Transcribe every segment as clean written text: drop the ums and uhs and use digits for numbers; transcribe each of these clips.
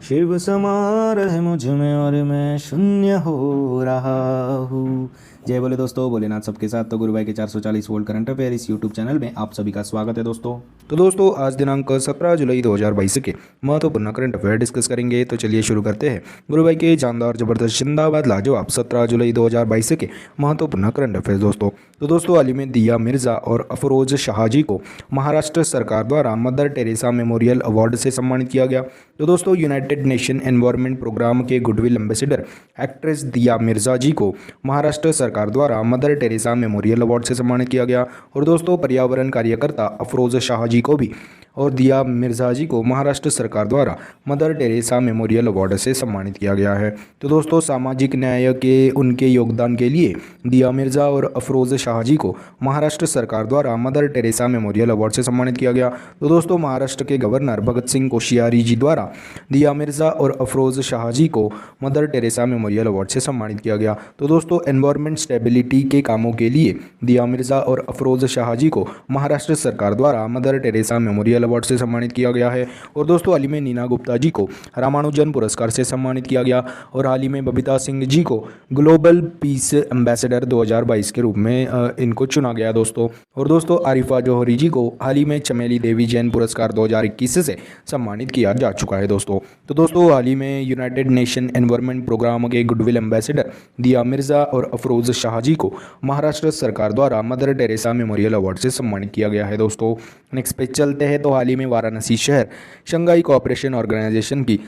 शिव समा रहे मुझ में और मैं शून्य हो रहा हूँ। जय बोले दोस्तों, भोलेनाथ सबके साथ। तो गुरु भाई के 440 वोल्ट करंट अफेयर इस यूट्यूब चैनल में आप सभी का स्वागत है दोस्तों। तो दोस्तों आज दिनांक 17 जुलाई 2022 के महत्वपूर्ण करंट अफेयर डिस्कस करेंगे। तो चलिए शुरू करते हैं गुरु भाई के शानदार जबरदस्त जिंदाबाद लाजवाब 17 जुलाई 2022 के महत्वपूर्ण करंट अफेयर दोस्तों। तो दोस्तों हाल ही में दिया मिर्जा और अफरोज शाहजी को महाराष्ट्र सरकार द्वारा मदर टेरेसा मेमोरियल अवार्ड से सम्मानित किया गया। तो दोस्तों यूनाइटेड नेशन एनवायरनमेंट प्रोग्राम के गुडविल एम्बेसडर एक्ट्रेस दिया मिर्जा जी को महाराष्ट्र सरकार द्वारा मदर टेरेसा मेमोरियल अवार्ड से सम्मानित किया गया। और दोस्तों पर्यावरण कार्यकर्ता अफरोज शाह जी को भी और दिया मिर्जा जी को महाराष्ट्र सरकार द्वारा मदर टेरेसा मेमोरियल अवार्ड से सम्मानित किया गया है। तो दोस्तों सामाजिक न्याय के उनके योगदान के लिए दिया मिर्जा और अफरोज शाह जी को महाराष्ट्र सरकार द्वारा मदर टेरेसा मेमोरियल अवार्ड से सम्मानित किया गया। तो दोस्तों महाराष्ट्र के गवर्नर भगत सिंह कोश्यारी जी द्वारा दिया मिर्जा और अफरोज शाह जी को मदर टेरेसा मेमोरियल अवार्ड से सम्मानित किया गया। तो दोस्तों एनवायरमेंट स्टेबिलिटी के कामों के लिए दिया मिर्जा और अफरोज शाह जी को महाराष्ट्र सरकार द्वारा मदर टेरेसा मेमोरियल अवार्ड से सम्मानित किया गया है। और दोस्तों हाल ही में नीना गुप्ता जी को रामानुजन पुरस्कार से सम्मानित किया गया। और हाल ही में बबीता सिंह जी को ग्लोबल पीस एम्बेसडर 2022 के रूप में इनको चुना गया दोस्तों। और दोस्तों आरिफा जौहरी जी को हाल ही में चमेली देवी जैन पुरस्कार 2021 से सम्मानित किया जा चुका है दोस्तों। तो दोस्तों हाल ही में यूनाइटेड नेशन एनवायरनमेंट प्रोग्राम के गुडविल एम्बेसडर दिया मिर्जा और अफरोज शाह जी को महाराष्ट्र सरकार द्वारा मदर टेरेसा मेमोरियल अवार्ड से सम्मानित किया गया है दोस्तों। नेक्स्ट पे चलते हैं। तो हाल ही में वाराणसी शहर शंघाई कोऑपरेशन ऑर्गेनाइजेशन की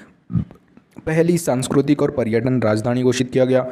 पहली सांस्कृतिक और पर्यटन राजधानी घोषित किया गया।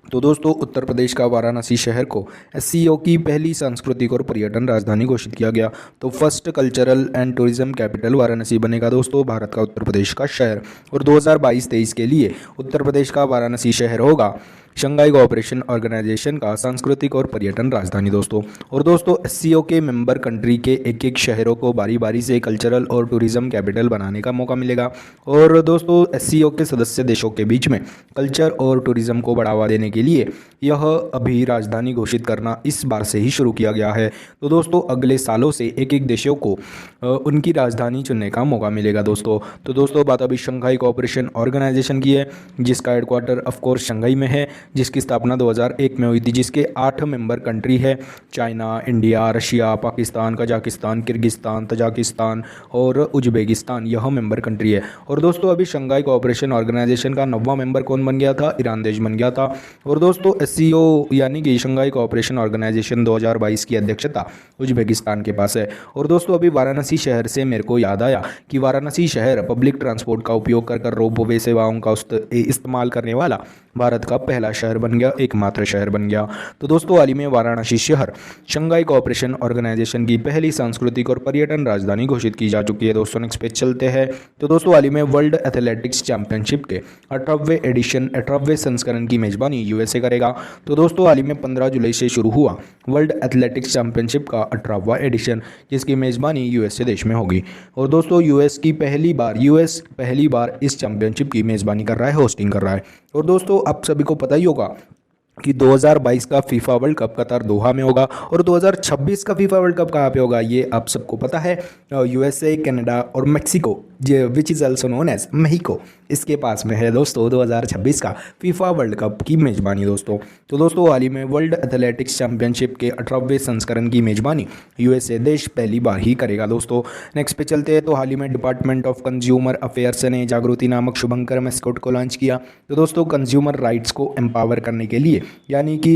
तो दोस्तों उत्तर प्रदेश का वाराणसी शहर को एससीओ की पहली सांस्कृतिक और पर्यटन राजधानी घोषित किया गया। तो first cultural and tourism capital Varanasi बनेगा दोस्तों भारत का उत्तर प्रदेश का शहर। और 2022-23 के लिए उत्तर प्रदेश का वाराणसी शहर होगा शंघाई कोऑपरेशन ऑर्गेनाइजेशन का सांस्कृतिक और पर्यटन राजधानी दोस्तों। और दोस्तों एससीओ के मेंबर कंट्री के एक एक शहरों को बारी बारी से कल्चरल और टूरिज्म कैपिटल बनाने का मौका मिलेगा। और दोस्तों एससीओ के सदस्य देशों के बीच में कल्चर और टूरिज्म को बढ़ावा देने के लिए यह अभी राजधानी घोषित करना इस बार से ही शुरू किया गया है। तो दोस्तों अगले सालों से एक एक देशों को उनकी राजधानी चुनने का मौका मिलेगा दोस्तों। तो दोस्तों बात अभी शंघाई कोऑपरेशन ऑर्गेनाइजेशन की है जिसका हेडक्वार्टर ऑफकोर्स शंघाई में है, जिसकी स्थापना 2001 में हुई थी, जिसके 8 मेंबर कंट्री है China, India, Russia, Pakistan, Kazakhstan, Kyrgyzstan, Tajikistan और उज्बेकिस्तान यह मेंबर कंट्री है। और दोस्तों अभी शंघाई कोऑपरेशन ऑर्गेनाइजेशन का 9वां मेंबर कौन बन गया था? ईरान देश बन गया था। और दोस्तों एससीओ यानी कि शंघाई कोऑपरेशन ऑर्गेनाइजेशन 2022 की अध्यक्षता उज्बेकिस्तान के पास है। और दोस्तों अभी वाराणसी शहर से मेरे को याद आया कि वाराणसी शहर पब्लिक ट्रांसपोर्ट का उपयोग कर रोपवे सेवाओं का इस्तेमाल करने वाला भारत का पहला शहर बन गया, एकमात्र शहर बन गया। तो दोस्तों हाल ही में वाराणसी शहर शंघाई कोऑपरेशन ऑर्गेनाइजेशन की पहली सांस्कृतिक और पर्यटन राजधानी घोषित की जा चुकी है दोस्तों। नेक्स्ट पे चलते हैं। तो दोस्तों हाल ही में वर्ल्ड एथलेटिक्स चैंपियनशिप के 18वें संस्करण की मेजबानी यूएसए करेगा। तो दोस्तों हाल ही में 15 जुलाई से शुरू हुआ वर्ल्ड एथलेटिक्स चैंपियनशिप का 18वां एडिशन, जिसकी मेजबानी यूएसए देश में होगी। और दोस्तों यूएस पहली बार इस चैंपियनशिप की मेजबानी कर रहा है, होस्टिंग कर रहा है। और दोस्तों आप सभी को पता ही होगा कि 2022 का फीफा वर्ल्ड कप कतर दोहा में होगा। और 2026 का फीफा वर्ल्ड कप कहाँ पे होगा ये आप सबको पता है, यूएसए, कनाडा और Mexico which is also known as Mexico, इसके पास में है दोस्तों 2026 का फीफा वर्ल्ड कप की मेजबानी दोस्तों। तो दोस्तों हाल ही में वर्ल्ड एथलेटिक्स चैंपियनशिप के 18वें संस्करण की मेजबानी यूएसए देश पहली बार ही करेगा दोस्तों। नेक्स्ट पे चलते हैं। तो हाल ही में डिपार्टमेंट ऑफ कंज्यूमर अफेयर्स ने जागृति नामक शुभंकर मैस्कोट को लॉन्च किया। तो दोस्तों कंज्यूमर राइट्स को एम्पावर करने के लिए यानी कि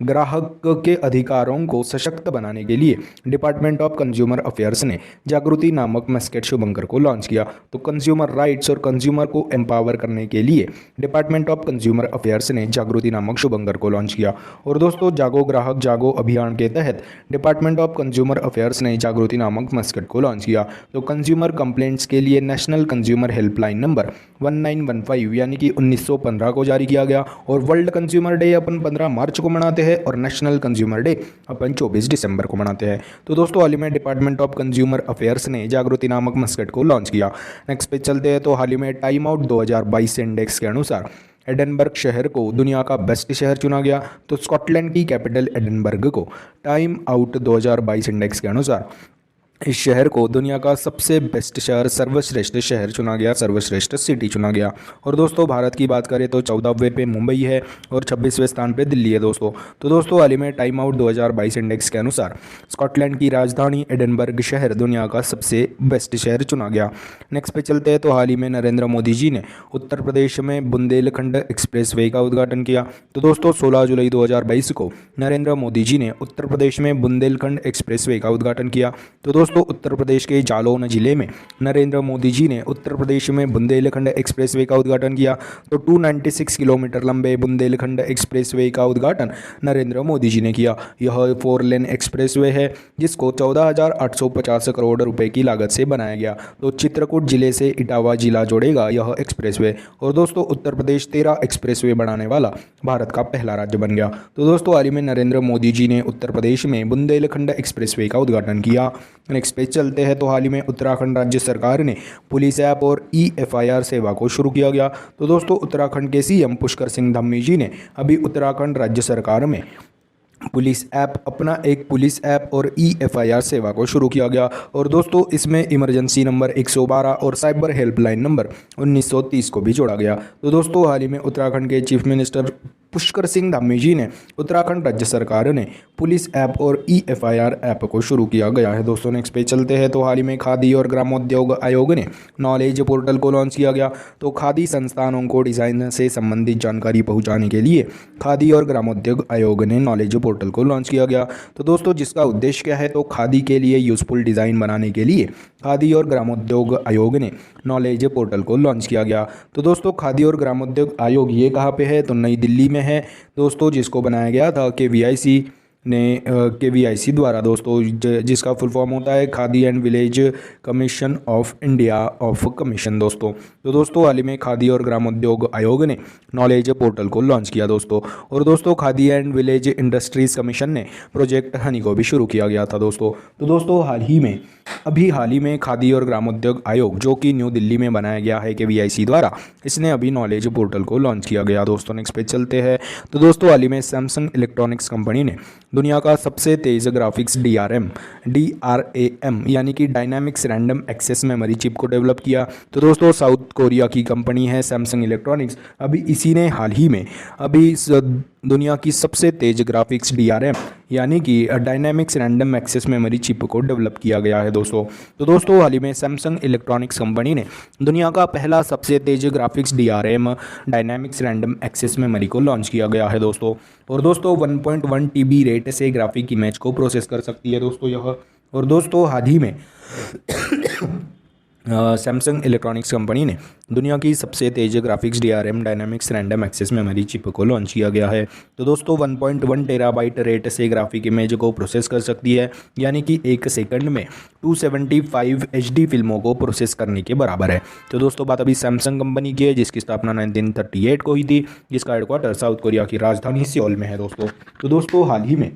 ग्राहक के अधिकारों को सशक्त बनाने के लिए डिपार्टमेंट ऑफ कंज्यूमर अफेयर्स ने जागृति नामक मैस्केट शुभंकर को लॉन्च किया। तो कंज्यूमर राइट्स और कंज्यूमर को एम्पावर करने के लिए डिपार्टमेंट ऑफ कंज्यूमर अफेयर्स ने जागृति नामक शुभंकर को लॉन्च किया। और दोस्तों जागो ग्राहक जागो अभियान के तहत डिपार्टमेंट ऑफ कंज्यूमर अफेयर्स ने जागृति नामक मैस्केट को लॉन्च किया। तो कंज्यूमर कंप्लेंट्स के लिए नेशनल कंज्यूमर हेल्पलाइन नंबर 1915 यानी कि 1915 को जारी किया गया। और वर्ल्ड कंज्यूमर डे अपन 15 मार्च को मनाते हैं और नेशनल कंज्यूमर डे अपन 24 दिसंबर को मनाते हैं। तो दोस्तों हाल ही में डिपार्टमेंट ऑफ कंज्यूमर अफेयर्स ने जागृति नामक मैस्केट को लॉन्च किया। नेक्स्ट पे चलते हैं। तो हाल ही में टाइम आउट 2022 इंडेक्स के अनुसार एडनबर्ग शहर को दुनिया का बेस्ट शहर चुना गया। तो स्कॉटलैंड की कैपिटल एडनबर्ग को टाइम आउट 2022 इंडेक्स के अनुसार इस शहर को दुनिया का सबसे बेस्ट शहर, सर्वश्रेष्ठ शहर चुना गया, सर्वश्रेष्ठ सिटी चुना गया। और दोस्तों भारत की बात करें तो 14वें पे मुंबई है और 26वें स्थान पे दिल्ली है दोस्तों। तो दोस्तों हाल ही में टाइम आउट 2022 इंडेक्स के अनुसार स्कॉटलैंड की राजधानी एडिनबर्ग शहर दुनिया का सबसे बेस्ट शहर चुना गया। नेक्स्ट पे चलते हैं तो हाल ही में नरेंद्र मोदी जी ने उत्तर प्रदेश में बुंदेलखंड एक्सप्रेसवे का उद्घाटन किया। तो दोस्तों 16 जुलाई 2022 को नरेंद्र मोदी जी ने उत्तर प्रदेश में बुंदेलखंड एक्सप्रेसवे का उद्घाटन किया। तो दोस्तों उत्तर प्रदेश के जालौन जिले में नरेंद्र मोदी जी ने उत्तर प्रदेश में बुंदेलखंड एक्सप्रेसवे का उद्घाटन किया। तो 296 किलोमीटर लंबे बुंदेलखंड एक्सप्रेसवे का उद्घाटन नरेंद्र मोदी जी ने किया। यह 4 लेन एक्सप्रेसवे है जिसको 14,850 करोड़ रुपए की लागत से बनाया गया। तो चित्रकूट जिले से इटावा जिला जोड़ेगा यह एक्सप्रेसवे। और दोस्तों उत्तर प्रदेश 13 एक्सप्रेसवे बनाने वाला भारत का पहला राज्य बन गया। तो दोस्तों हाल ही में नरेंद्र मोदी जी ने उत्तर प्रदेश में बुंदेलखंड एक्सप्रेसवे का उद्घाटन किया। नेक्स्ट पेज चलते हैं तो हाल ही में उत्तराखंड राज्य सरकार ने पुलिस ऐप और EFIR सेवा को शुरू किया गया। तो दोस्तों उत्तराखंड के CM पुष्कर सिंह धामी जी ने अभी उत्तराखंड राज्य सरकार में पुलिस ऐप, अपना एक पुलिस ऐप और EFIR सेवा को शुरू किया गया। और दोस्तों इसमें इमरजेंसी नंबर 112 और साइबर हेल्पलाइन नंबर 1930 को भी जोड़ा गया। तो दोस्तों हाल ही में उत्तराखंड के चीफ मिनिस्टर पुष्कर सिंह धामी जी ने उत्तराखंड राज्य सरकार ने पुलिस ऐप और EFIR ऐप को शुरू किया गया है दोस्तों। नेक्स्ट पे चलते हैं तो हाल ही में खादी और ग्रामोद्योग आयोग ने नॉलेज पोर्टल को लॉन्च किया गया। तो खादी संस्थानों को डिज़ाइन से संबंधित जानकारी पहुंचाने के लिए खादी और ग्रामोद्योग आयोग ने नॉलेज पोर्टल को लॉन्च किया गया। तो दोस्तों जिसका उद्देश्य क्या है, तो खादी के लिए यूजफुल डिज़ाइन बनाने के लिए खादी और ग्रामोद्योग आयोग ने नॉलेज पोर्टल को लॉन्च किया गया। तो दोस्तों खादी और ग्रामोद्योग आयोग ये कहाँ पे है, तो नई दिल्ली में है दोस्तों, जिसको बनाया गया था KVIC द्वारा दोस्तों, जिसका फुल फॉर्म होता है khadi and village commission of India of commission दोस्तों। तो दोस्तों हाल ही में खादी और ग्रामोद्योग आयोग ने नॉलेज पोर्टल को लॉन्च किया दोस्तों। और दोस्तों khadi and village industries commission ने प्रोजेक्ट हनी को भी शुरू किया गया था दोस्तों। तो दोस्तों हाल ही में खादी और ग्रामोद्योग आयोग जो कि न्यू दिल्ली में बनाया गया है KVIC द्वारा, इसने अभी नॉलेज पोर्टल को लॉन्च किया गया दोस्तों। नेक्स्ट पे चलते हैं तो दोस्तों हाल ही में सैमसंग इलेक्ट्रॉनिक्स कंपनी ने दुनिया का सबसे तेज़ ग्राफिक्स DRAM यानी कि dynamics random access memory chip को डेवलप किया। तो दोस्तों साउथ कोरिया की कंपनी है सैमसंग इलेक्ट्रॉनिक्स, अभी इसी ने हाल ही में दुनिया की सबसे तेज़ ग्राफिक्स DRAM यानी कि dynamics random access memory chip को डेवलप किया गया है दोस्तों। तो दोस्तों हाल ही में सैमसंग इलेक्ट्रॉनिक्स कंपनी ने दुनिया का पहला सबसे तेज़ graphics DRAM dynamics random access memory को लॉन्च किया गया है दोस्तों। और दोस्तों 1.1 TB रेट से ग्राफिक इमेज को प्रोसेस कर सकती है दोस्तों यह। और दोस्तों हाल ही में सैमसंग इलेक्ट्रॉनिक्स कंपनी ने दुनिया की सबसे तेज़ graphics DRAM dynamics random access memory chip को लॉन्च किया गया है। तो दोस्तों 1.1 टेराबाइट रेट से ग्राफिक इमेज को प्रोसेस कर सकती है, यानी कि एक सेकंड में 275 HD फिल्मों को प्रोसेस करने के बराबर है। तो दोस्तों बात अभी सैमसंग कंपनी की है, जिसकी स्थापना 1938 को हुई थी, जिसका हेडक्वार्टर साउथ कोरिया की राजधानी सियोल में है दोस्तों। तो दोस्तों हाल ही में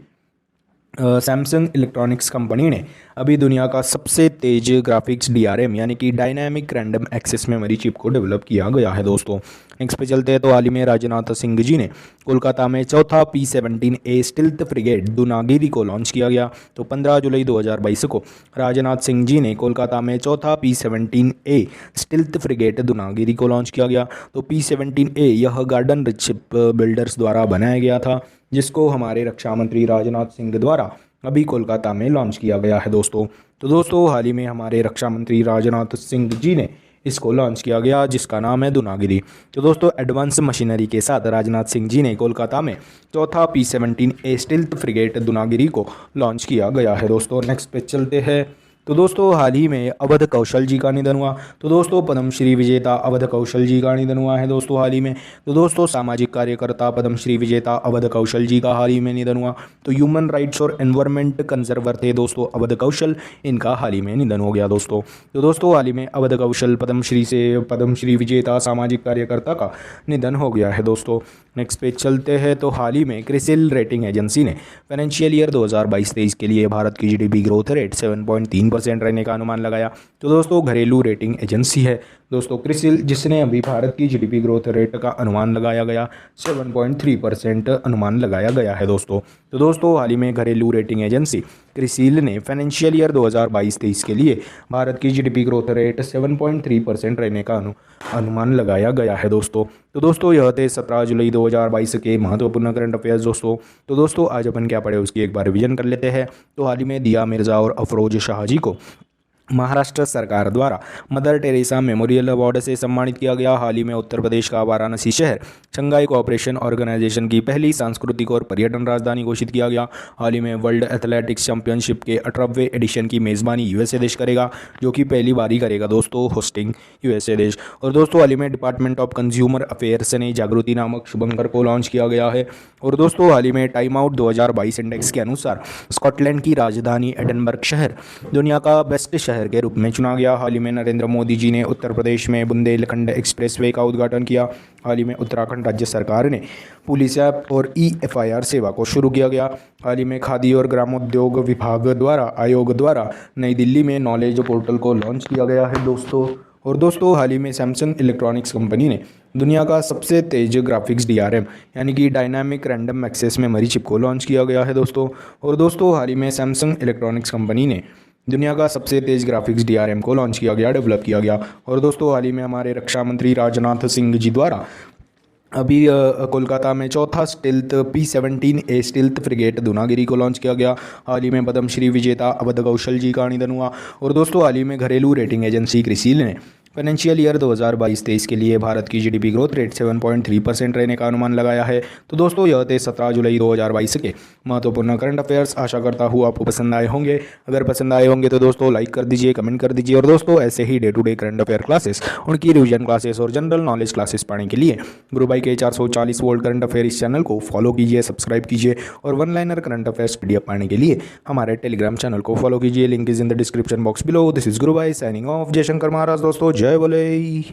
सैमसंग इलेक्ट्रॉनिक्स कंपनी ने अभी दुनिया का सबसे तेज ग्राफिक्स DRAM यानी कि dynamic random access memory chip को डेवलप किया गया है दोस्तों। नेक्स्ट पे चलते हैं तो हाल ही में राजनाथ सिंह जी ने कोलकाता में चौथा P-17A स्टिल्थ फ्रिगेट दुनागिरी को लॉन्च किया गया। तो 15 जुलाई 2022 को राजनाथ सिंह जी ने कोलकाता में चौथा P-17A स्टिल्थ फ्रिगेट दुनागिरी को लॉन्च किया गया। तो P-17A यह गार्डन शिप बिल्डर्स द्वारा बनाया गया था, जिसको हमारे रक्षा मंत्री राजनाथ सिंह द्वारा अभी कोलकाता में लॉन्च किया गया है दोस्तों। तो दोस्तों हाल ही में हमारे रक्षा मंत्री राजनाथ सिंह जी ने इसको लॉन्च किया गया, जिसका नाम है दुनागिरी। तो दोस्तों एडवांस मशीनरी के साथ राजनाथ सिंह जी ने कोलकाता में चौथा P-17A स्टिल्थ फ्रिगेट दुनागिरी को लॉन्च किया गया है दोस्तों। नेक्स्ट पे चलते हैं तो दोस्तों हाल ही में अवध कौशल जी का निधन हुआ। तो दोस्तों पद्मश्री विजेता अवध कौशल जी का निधन हुआ है दोस्तों हाल ही में। तो दोस्तों सामाजिक कार्यकर्ता पद्मश्री विजेता अवध कौशल जी का हाल ही में निधन हुआ। तो ह्यूमन राइट्स और एनवायरमेंट कंजर्वर थे दोस्तों अवध कौशल, इनका हाल ही में निधन हो गया दोस्तों। तो दोस्तों हाल ही में अवध कौशल पद्मश्री विजेता सामाजिक कार्यकर्ता का निधन हो गया है दोस्तों। नेक्स्ट पेज चलते हैं तो हाल ही में क्रिसिल रेटिंग एजेंसी ने फाइनेंशियल ईयर 2022-23 के लिए भारत की GDP ग्रोथ रेट 7.3 3% रहने का अनुमान लगाया। तो दोस्तों घरेलू रेटिंग एजेंसी है दोस्तों क्रिसिल, जिसने अभी भारत की जीडीपी ग्रोथ रेट का अनुमान लगाया गया 7.3% अनुमान लगाया गया है दोस्तों। तो दोस्तों हाल ही में घरेलू रेटिंग एजेंसी क्रिसिल ने फाइनेंशियल ईयर 2022-23 के लिए भारत की जीडीपी ग्रोथ रेट 7.3% रहने का अनुमान लगाया गया है दोस्तों। तो दोस्तों यह थे 17 जुलाई 2022 के महत्वपूर्ण करंट अफेयर्स दोस्तों। तो दोस्तों आज अपन क्या पढ़े उसकी एक बार रिवीजन कर लेते हैं। तो हाल ही में दिया मिर्ज़ा और अफरोज शाहजी को महाराष्ट्र सरकार द्वारा मदर टेरेसा मेमोरियल अवार्ड से सम्मानित किया गया। हाल ही में उत्तर प्रदेश का वाराणसी शहर शंघाई कोऑपरेशन ऑर्गेनाइजेशन की पहली सांस्कृतिक और पर्यटन राजधानी घोषित किया गया। हाल ही में वर्ल्ड एथलेटिक्स चैंपियनशिप के 18वें एडिशन की मेज़बानी यूएसए देश करेगा, जो कि पहली बार ही करेगा दोस्तों होस्टिंग यूएसए देश। और दोस्तों हाल ही में डिपार्टमेंट ऑफ कंज्यूमर अफेयर्स ने जागृति नामक शुभंकर को लॉन्च किया गया है। और दोस्तों हाल ही में टाइम आउट 2022 इंडेक्स के अनुसार स्कॉटलैंड की राजधानी एडनबर्ग शहर दुनिया का बेस्ट शहर के रूप में चुना गया। हाल ही में नरेंद्र मोदी जी ने उत्तर प्रदेश में बुंदेलखंड एक्सप्रेसवे का उद्घाटन किया। हाल ही में उत्तराखंड राज्य सरकार ने पुलिस ऐप और EFIR सेवा को शुरू किया गया। हाल ही में खादी और ग्रामोद्योग विभाग द्वारा आयोग द्वारा नई दिल्ली में नॉलेज पोर्टल को लॉन्च किया गया है दोस्तों। और दोस्तों हाल ही में सैमसंग इलेक्ट्रॉनिक्स कंपनी ने दुनिया का सबसे तेज ग्राफिक्स DRM यानी कि dynamic random access memory chip को लॉन्च किया गया है दोस्तों। और दोस्तों हाल ही में सैमसंग इलेक्ट्रॉनिक्स कंपनी ने दुनिया का सबसे तेज ग्राफिक्स DRM को लॉन्च किया गया, डेवलप किया गया। और दोस्तों हाल ही में हमारे रक्षा मंत्री राजनाथ सिंह जी द्वारा अभी कोलकाता में चौथा stealth P-17A stealth frigate Dunagiri को लॉन्च किया गया। हाल ही में पद्मश्री विजेता अवध कौशल जी का निधन हुआ। और दोस्तों हाल ही में घरेलू रेटिंग एजेंसी क्रिसिल ने फाइनेंशियल ईयर 2022-23 के लिए भारत की जीडीपी ग्रोथ रेट 7.3% रहने का अनुमान लगाया है। तो दोस्तों यह थे 17 जुलाई 2022 के महत्वपूर्ण करंट अफेयर्स। आशा करता हूँ आपको पसंद आए होंगे। अगर पसंद आए होंगे तो दोस्तों लाइक कर दीजिए, कमेंट कर दीजिए। और दोस्तों ऐसे ही day to day current affair classes, उनकी रिविजन क्लासेस और जनरल नॉलेज क्लासेस पाने के लिए गुरु भाई के 440 वोल्ट करंट अफेयर इस चैनल को फॉलो कीजिए, सब्सक्राइब कीजिए। और one liner current affairs PDF पाने के लिए हमारे टेलीग्राम चैनल को फॉलो कीजिए। Link is in the description box below. This is Guru Bhai signing off. जय शंकर महाराज दोस्तों, जय बोले।